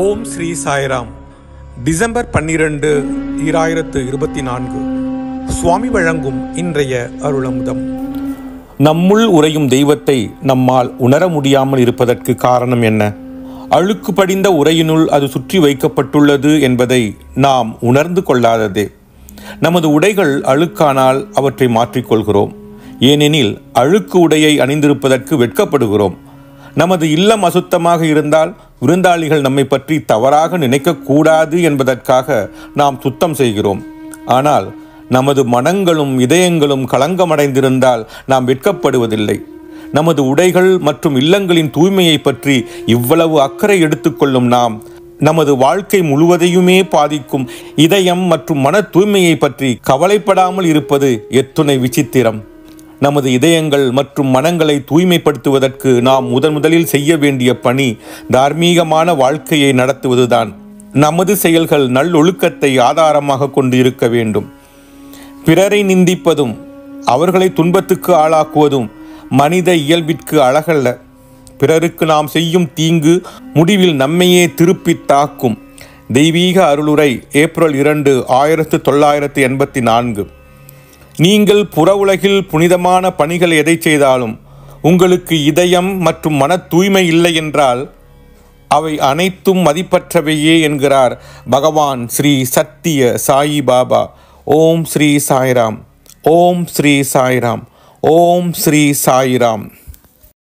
ஓம் Sri Sairam. December 12, 2024 சுவாமி வழங்கும் இன்றைய அருளமுதம். நம்முள் உறையும் தெய்வத்தை நம்மால் உணர முடியாமல் இருப்பதற்கு காரணம் என்ன? அழுக்கு படிந்த உரையினுள் அது சுற்றி வைக்கப்பட்டுள்ளது என்பதை நாம் உணர்ந்து கொள்ளாததே. நமது உடைகள் அழுக்கானால் அவற்றை மாற்றிக்கொள்கிறோம். ஏனெனில் அழுக்கு உடையை அணிந்திருப்பதற்கு வெட்கப்படுகிறோம். நமது இல்லம் அசுத்தமாக இருந்தால் விருந்தாளிகள் நம்மை பற்றி தவறாக நினைக்கக்கூடாது என்பதற்காக நாம் சுத்தம் செய்கிறோம். ஆனால் நமது மனங்களும் இதயங்களும் களங்கமடைந்திருந்தால் நாம் வெட்கப்படுவதில்லை. நமது உடைகள் மற்றும் இல்லங்களின் தூய்மையை பற்றி இவ்வளவு அக்கறை எடுத்துக்கொள்ளும் நாம் நமது வாழ்க்கை முழுவதையுமே பாதிக்கும் இதயம் மற்றும் மன தூய்மையை பற்றி கவலைப்படாமல் இருப்பது எத்துணை விசித்திரம்! நமது இதயங்கள் மற்றும் மனங்களை தூய்மைப்படுத்துவதற்கு நாம் முதலில் செய்ய வேண்டிய பணி தார்மீகமான வாழ்க்கையை நடத்துவதுதான். நமது செயல்கள் நல்லொழுக்கத்தை ஆதாரமாக கொண்டு இருக்க வேண்டும். பிறரை நிந்திப்பதும் அவர்களை துன்பத்துக்கு ஆளாக்குவதும் மனித இயல்பிற்கு அழகல்ல. பிறருக்கு நாம் செய்யும் தீங்கு முடிவில் நம்மையே திருப்பி தாக்கும். தெய்வீக அருளுரை, ஏப்ரல் 2, 1984. நீங்கள் புற உலகில் புனிதமான பணிகள் எதை செய்தாலும் உங்களுக்கு இதயம் மற்றும் மன தூய்மை இல்லை என்றால் அவை அனைத்தும் மதிப்பற்றவையே என்கிறார் பகவான் ஸ்ரீ சத்திய சாயி பாபா. ஓம் ஸ்ரீ சாய்ராம். ஓம் ஸ்ரீ சாய்ராம். ஓம் ஸ்ரீ சாய்ராம்.